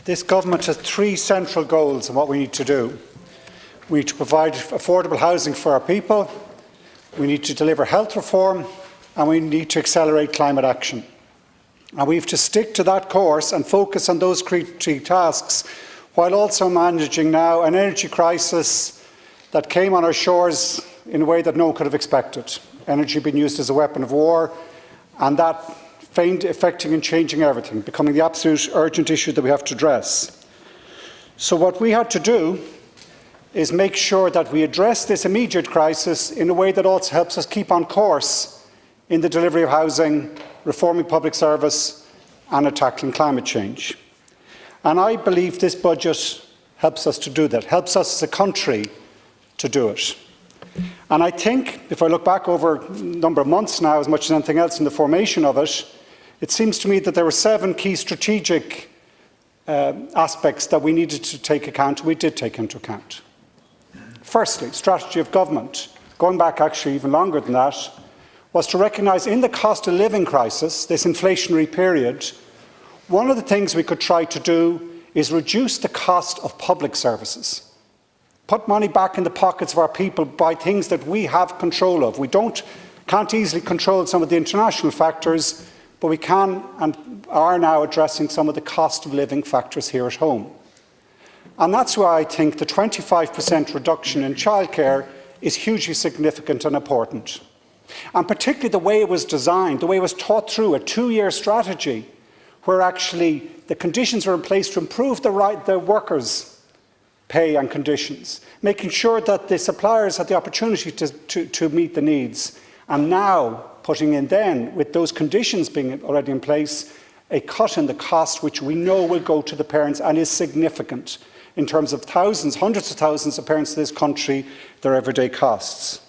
This government has three central goals in what we need to do. We need to provide affordable housing for our people, we need to deliver health reform, and we need to accelerate climate action. And we have to stick to that course and focus on those three tasks, while also managing now an energy crisis that came on our shores in a way that no one could have expected. Energy being used as a weapon of war, and that affecting and changing everything, becoming the absolute urgent issue that we have to address. So what we had to do is make sure that we address this immediate crisis in a way that also helps us keep on course in the delivery of housing, reforming public service and tackling climate change. And I believe this budget helps us to do that, helps us as a country to do it. And I think, if I look back over a number of months now, as much as anything else in the formation of it, it seems to me that there were 7 key strategic aspects that we needed to take account. We did take into account. Firstly, strategy of government, going back actually even longer than that, was to recognise in the cost of living crisis, this inflationary period, one of the things we could try to do is reduce the cost of public services. Put money back in the pockets of our people by things that we have control of. We can't easily control some of the international factors, but we can and are now addressing some of the cost of living factors here at home. And that's why I think the 25% reduction in childcare is hugely significant and important. And particularly the way it was designed, the way it was thought through, a 2-year strategy, where actually the conditions are in place to improve the workers' pay and conditions, making sure that the suppliers had the opportunity to meet the needs, and now putting in then, with those conditions being already in place, a cut in the cost which we know will go to the parents and is significant in terms of thousands, hundreds of thousands of parents in this country, their everyday costs.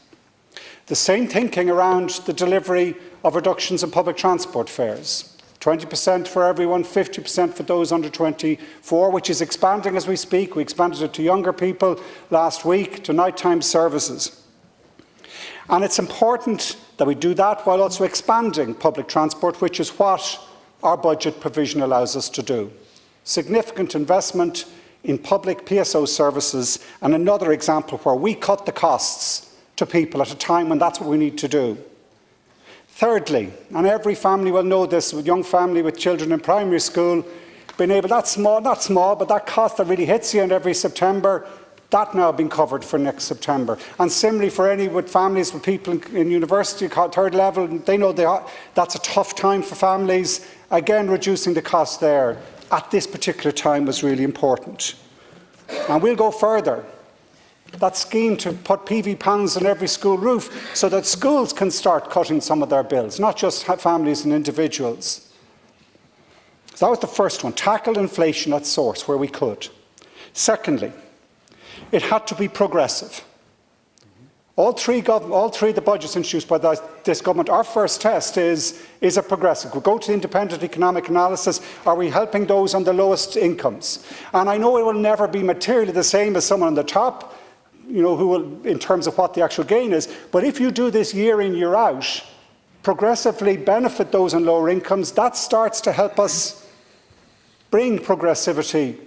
The same thinking around the delivery of reductions in public transport fares. 20% for everyone, 50% for those under 24, which is expanding as we speak. We expanded it to younger people last week, to nighttime services. And it's important that we do that while also expanding public transport, which is what our budget provision allows us to do. Significant investment in public PSO services, and another example where we cut the costs to people at a time when that's what we need to do. Thirdly, and every family will know this, with young family with children in primary school, being able, not small, but that cost that really hits you in every September, that now being covered for next September. And similarly for any with families with people in university, third level, they know that's a tough time for families. Again, reducing the cost there at this particular time was really important. And we'll go further. That scheme to put PV panels on every school roof so that schools can start cutting some of their bills, not just families and individuals. So that was the first one, tackle inflation at source where we could. Secondly, it had to be progressive. All three of the budgets introduced by this government, our first test is it progressive? We go to independent economic analysis, are we helping those on the lowest incomes? And I know it will never be materially the same as someone on the top, who will, in terms of what the actual gain is, but if you do this year in, year out, progressively benefit those on lower incomes, that starts to help us bring progressivity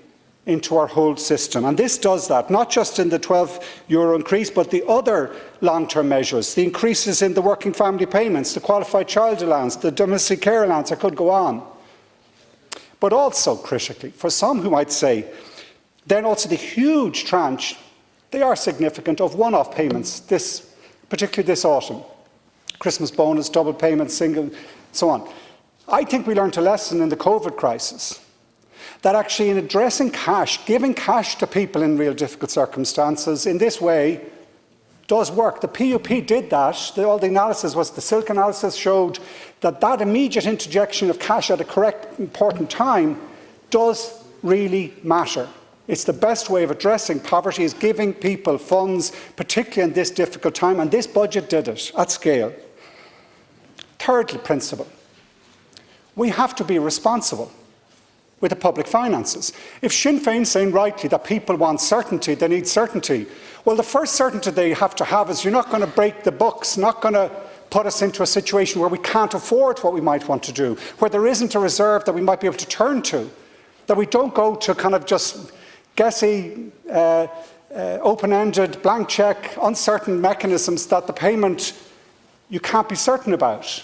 into our whole system. And this does that, not just in the €12 increase, but the other long-term measures, the increases in the working family payments, the qualified child allowance, the domestic care allowance, I could go on. But also, critically, for some who might say, then also the huge tranche, they are significant, of one-off payments, particularly this autumn. Christmas bonus, double payments, single, so on. I think we learned a lesson in the COVID crisis, that actually in addressing cash, giving cash to people in real difficult circumstances in this way does work. The PUP did that. All the analysis was, the Silk analysis showed that that immediate interjection of cash at a correct, important time does really matter. It's the best way of addressing poverty, is giving people funds, particularly in this difficult time, and this budget did it at scale. Thirdly, principle. We have to be responsible with the public finances. If Sinn Féin saying rightly that people want certainty, they need certainty, well, the first certainty they have to have is you're not going to break the books, not going to put us into a situation where we can't afford what we might want to do, where there isn't a reserve that we might be able to turn to. that we don't go to kind of just guessy, open-ended, blank check, uncertain mechanisms that the payment you can't be certain about.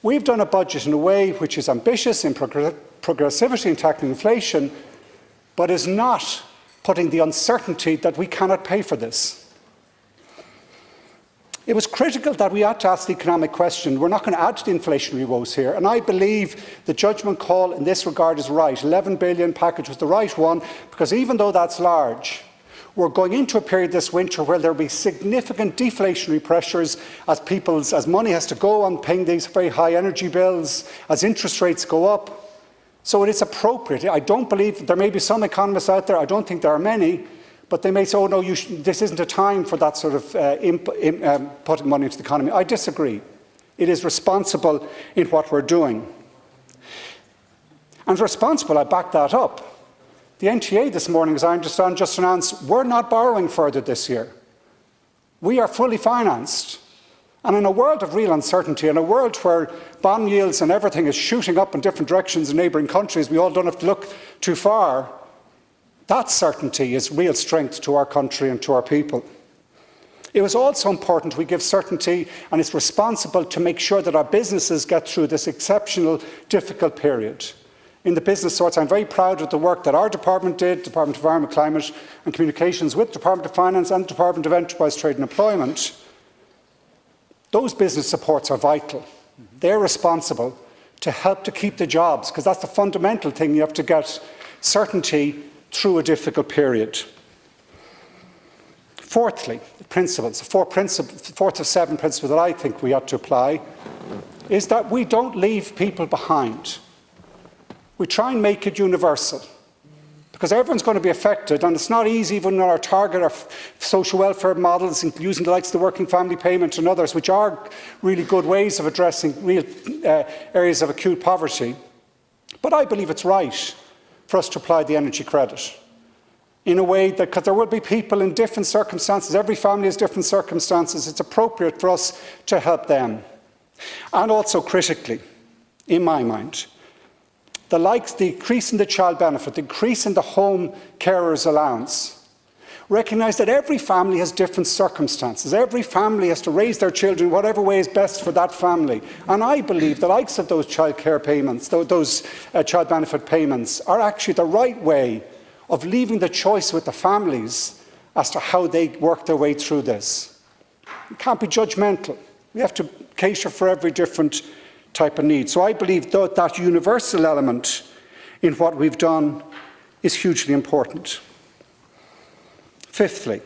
We've done a budget in a way which is ambitious in progressivity and tackling inflation, but is not putting the uncertainty that we cannot pay for this. It was critical that we had to ask the economic question. We're not going to add to the inflationary woes here, and I believe the judgment call in this regard is right. 11 billion package was the right one, because even though that's large, we're going into a period this winter where there will be significant deflationary pressures as money has to go on paying these very high energy bills, as interest rates go up. So it is appropriate. I don't believe, there may be some economists out there, I don't think there are many, but they may say, oh no, this isn't a time for that sort of putting money into the economy. I disagree. It is responsible in what we're doing. And responsible, I back that up. The NTA this morning, as I understand, just announced we're not borrowing further this year. We are fully financed. And in a world of real uncertainty, in a world where bond yields and everything is shooting up in different directions in neighbouring countries, we all don't have to look too far. That certainty is real strength to our country and to our people. It was also important we give certainty, and it's responsible to make sure that our businesses get through this exceptional, difficult period. In the business sorts, I'm very proud of the work that our department did, Department of Environment, Climate and Communications, with Department of Finance and Department of Enterprise, Trade and Employment. Those business supports are vital. They're responsible to help to keep the jobs, because that's the fundamental thing. You have to get certainty through a difficult period. Fourthly, the principles, the fourth of 7 principles that I think we ought to apply, is that we don't leave people behind. We try and make it universal, because everyone's going to be affected, and it's not easy even on our target, our social welfare models, using the likes of the working family payment and others, which are really good ways of addressing real areas of acute poverty. But I believe it's right for us to apply the energy credit in a way that, because there will be people in different circumstances, every family has different circumstances, it's appropriate for us to help them. And also critically, in my mind, the increase in the child benefit, the increase in the home carers allowance, recognise that every family has different circumstances. Every family has to raise their children whatever way is best for that family. And I believe the likes of those child care payments, those child benefit payments, are actually the right way of leaving the choice with the families as to how they work their way through this. We can't be judgmental. We have to cater for every different type of need. So I believe that universal element in what we've done is hugely important. Fifthly,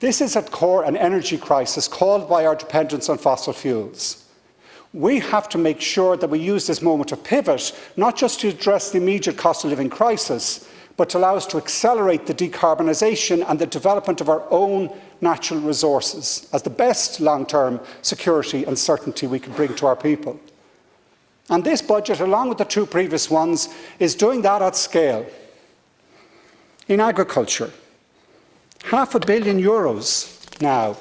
this is at core an energy crisis caused by our dependence on fossil fuels. We have to make sure that we use this moment of pivot, not just to address the immediate cost of living crisis, but to allow us to accelerate the decarbonisation and the development of our own natural resources as the best long-term security and certainty we can bring to our people. And this budget, along with the 2 previous ones, is doing that at scale. In agriculture, €500 million now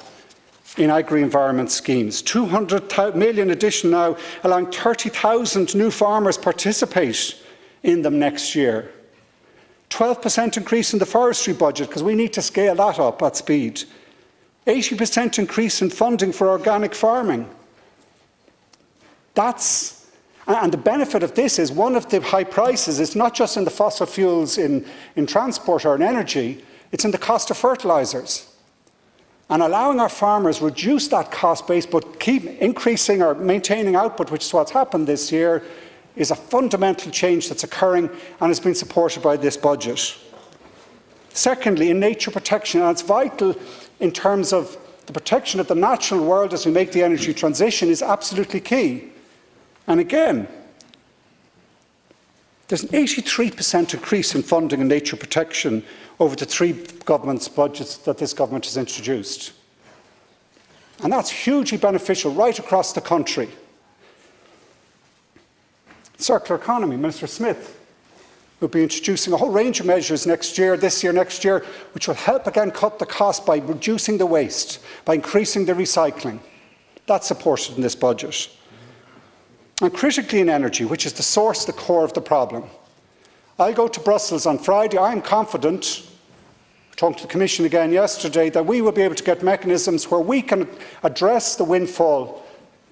in agri-environment schemes, 200 million addition now, allowing 30,000 new farmers participate in them next year. 12% increase in the forestry budget, because we need to scale that up at speed. 80% increase in funding for organic farming. And the benefit of this is one of the high prices is not just in the fossil fuels in transport or in energy, it's in the cost of fertilisers. And allowing our farmers reduce that cost base but keep increasing or maintaining output, which is what's happened this year, is a fundamental change that's occurring and has been supported by this budget. Secondly, in nature protection, and it's vital in terms of the protection of the natural world as we make the energy transition, is absolutely key. And again, there's an 83% increase in funding in nature protection over the 3 governments' budgets that this government has introduced. And that's hugely beneficial right across the country. Circular economy, Minister Smith will be introducing a whole range of measures next year, which will help again cut the cost by reducing the waste, by increasing the recycling. That's supported in this budget. And critically in energy, which is the source, the core of the problem, I'll go to Brussels on Friday. I'm confident, talking to the Commission again yesterday, that we will be able to get mechanisms where we can address the windfall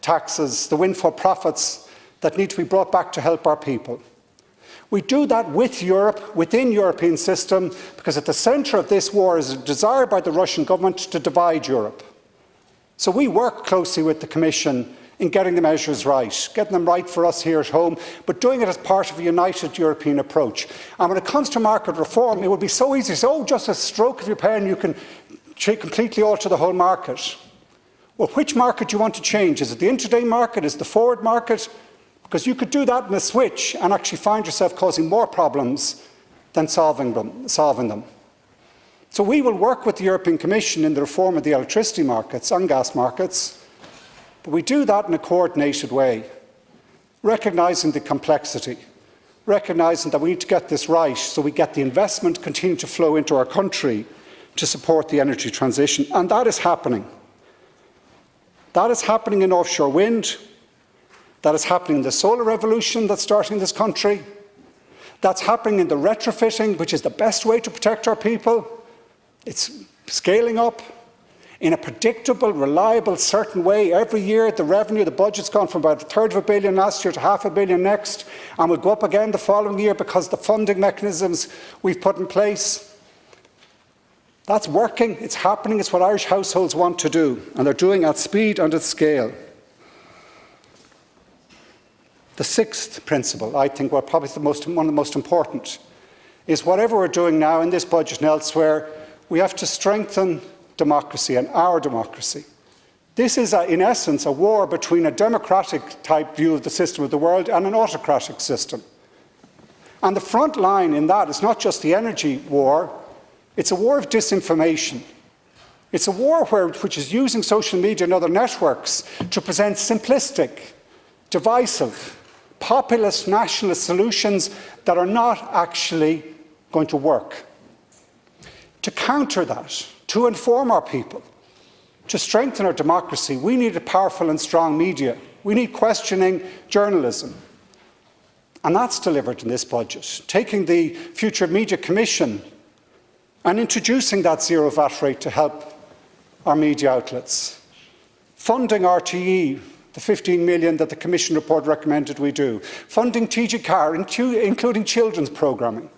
taxes, the windfall profits that need to be brought back to help our people. We do that with Europe, within the European system, because at the centre of this war is a desire by the Russian government to divide Europe. So we work closely with the Commission in getting the measures right, getting them right for us here at home, but doing it as part of a united European approach. And when it comes to market reform, it would be so easy to say, oh, just a stroke of your pen, you can completely alter the whole market. Well, which market do you want to change? Is it the intraday market? Is it the forward market? Because you could do that in a switch and actually find yourself causing more problems than solving them. So we will work with the European Commission in the reform of the electricity markets and gas markets, but we do that in a coordinated way, recognising the complexity, recognising that we need to get this right so we get the investment continue to flow into our country to support the energy transition. And that is happening. That is happening in offshore wind. That is happening in the solar revolution that's starting in this country. That's happening in the retrofitting, which is the best way to protect our people. It's scaling up in a predictable, reliable, certain way. Every year, the revenue, the budget's gone from about $1/3 billion last year to $500 million next, and will go up again the following year because the funding mechanisms we've put in place. That's working. It's happening. It's what Irish households want to do, and they're doing at speed and at scale. The sixth principle, I think, probably one of the most important, is whatever we're doing now in this budget and elsewhere, we have to strengthen democracy and our democracy. This is, in essence, a war between a democratic-type view of the system of the world and an autocratic system. And the front line in that is not just the energy war, it's a war of disinformation. It's a war which is using social media and other networks to present simplistic, divisive, populist, nationalist solutions that are not actually going to work. To counter that, to inform our people, to strengthen our democracy, we need a powerful and strong media. We need questioning journalism. And that's delivered in this budget. Taking the Future Media Commission and introducing that zero VAT rate to help our media outlets. Funding RTE, the 15 million that the Commission report recommended we do. Funding TG4, including children's programming.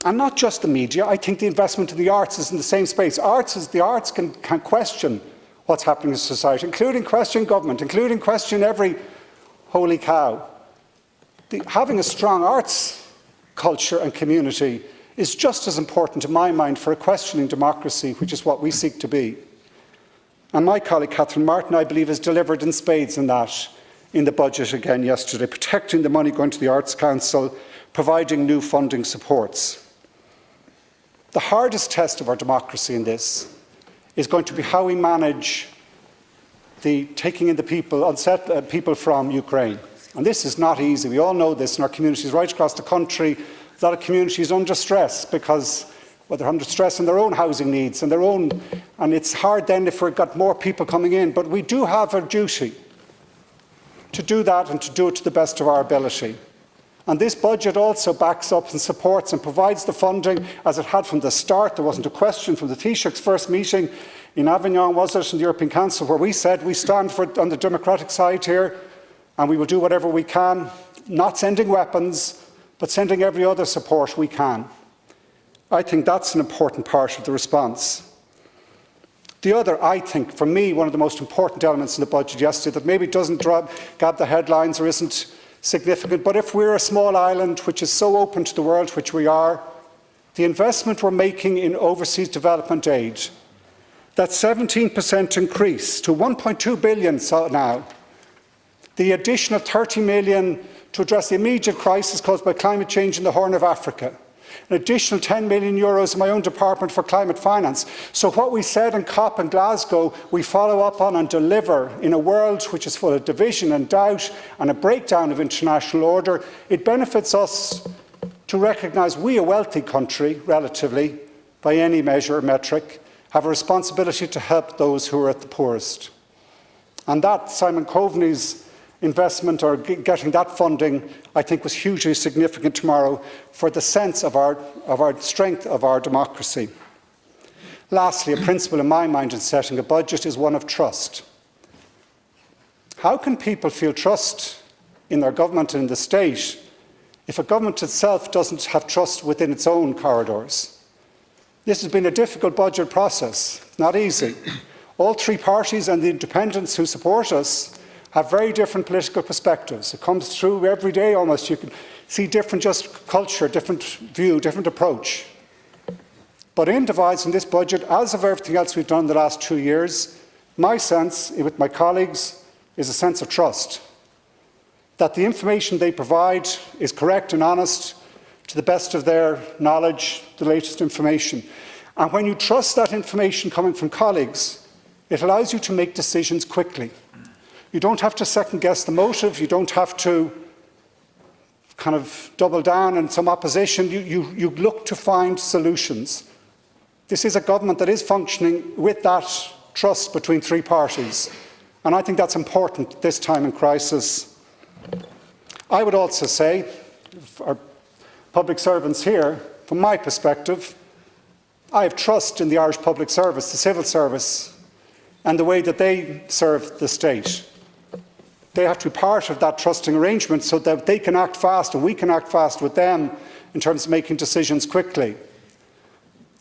And not just the media, I think the investment in the arts is in the same space. The arts can question what's happening in society, including question government, including question every holy cow. Having a strong arts culture and community is just as important, in my mind, for a questioning democracy, which is what we seek to be. And my colleague Catherine Martin, I believe, has delivered in spades in that in the budget again yesterday, protecting the money going to the Arts Council, providing new funding supports. The hardest test of our democracy in this is going to be how we manage the taking in the people from Ukraine. And this is not easy. We all know this in our communities right across the country. A lot of communities under stress because they're under stress in their own housing needs and and it's hard then if we've got more people coming in. But we do have a duty to do that and to do it to the best of our ability. And this budget also backs up and supports and provides the funding as it had from the start. There wasn't a question from the Taoiseach's first meeting in Avignon, was it, in the European Council, where we said we stand on the democratic side here and we will do whatever we can, not sending weapons, but sending every other support we can. I think that's an important part of the response. The other, I think, for me, one of the most important elements in the budget yesterday that maybe doesn't grab the headlines or isn't significant, but if we're a small island which is so open to the world, which we are, the investment we're making in overseas development aid, that 17% increase to 1.2 billion now, the additional 30 million to address the immediate crisis caused by climate change in the Horn of Africa, an additional 10 million euros in my own department for climate finance. So what we said in COP in Glasgow, we follow up on and deliver in a world which is full of division and doubt and a breakdown of international order. It benefits us to recognise we, a wealthy country, relatively, by any measure or metric, have a responsibility to help those who are at the poorest. And that, Simon Coveney's investment or getting that funding, I think, was hugely significant tomorrow for the sense of our strength of our democracy. Lastly, a principle in my mind in setting a budget is one of trust. How can people feel trust in their government and in the state if a government itself doesn't have trust within its own corridors? This has been a difficult budget process, not easy. All three parties and the independents who support us have very different political perspectives. It comes through every day almost. You can see different just culture, different view, different approach. But in devising this budget, as of everything else we've done in the last 2 years, my sense with my colleagues is a sense of trust. That the information they provide is correct and honest to the best of their knowledge, the latest information. And when you trust that information coming from colleagues, it allows you to make decisions quickly. You don't have to second guess the motive, you don't have to kind of double down in some opposition, you look to find solutions. This is a government that is functioning with that trust between three parties, and I think that's important this time in crisis. I would also say, our public servants here, from my perspective, I have trust in the Irish public service, the civil service, and the way that they serve the state. They have to be part of that trusting arrangement so that they can act fast and we can act fast with them in terms of making decisions quickly.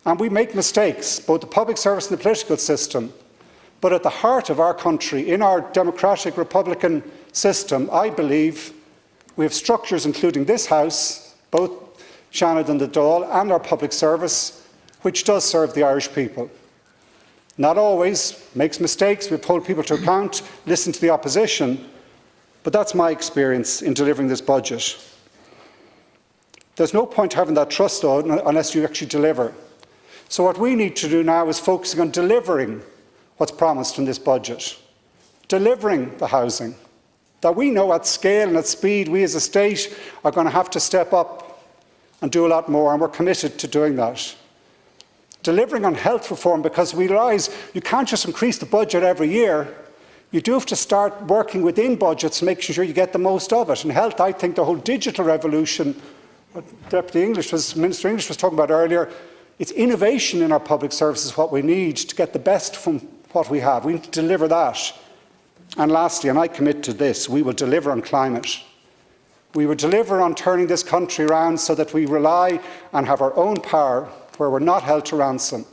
And we make mistakes, both the public service and the political system. But at the heart of our country, in our democratic republican system, I believe we have structures, including this House, both Shannon and the Dáil, and our public service, which does serve the Irish people. Not always, makes mistakes, we hold people to account, listen to the opposition, but that's my experience in delivering this budget. There's no point having that trust, though, unless you actually deliver. So what we need to do now is focusing on delivering what's promised in this budget, delivering the housing, that we know at scale and at speed we as a state are going to have to step up and do a lot more, and we're committed to doing that. Delivering on health reform, because we realise you can't just increase the budget every year. You do have to start working within budgets, making sure you get the most of it. In health, I think the whole digital revolution, what Minister English was talking about earlier, it's innovation in our public services what we need to get the best from what we have. We need to deliver that. And lastly, and I commit to this, we will deliver on climate. We will deliver on turning this country around so that we rely and have our own power, where we're not held to ransom,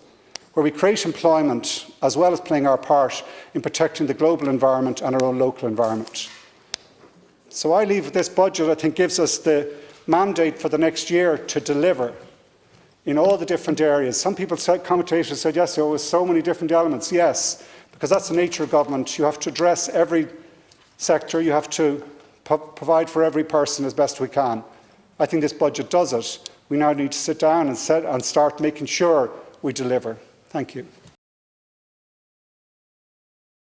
where we create employment as well as playing our part in protecting the global environment and our own local environment. So I leave this budget, I think, gives us the mandate for the next year to deliver in all the different areas. Some people said, commentators said, yes, there were so many different elements. Yes, because that's the nature of government. You have to address every sector, you have to provide for every person as best we can. I think this budget does it. We now need to sit down and start making sure we deliver. Thank you.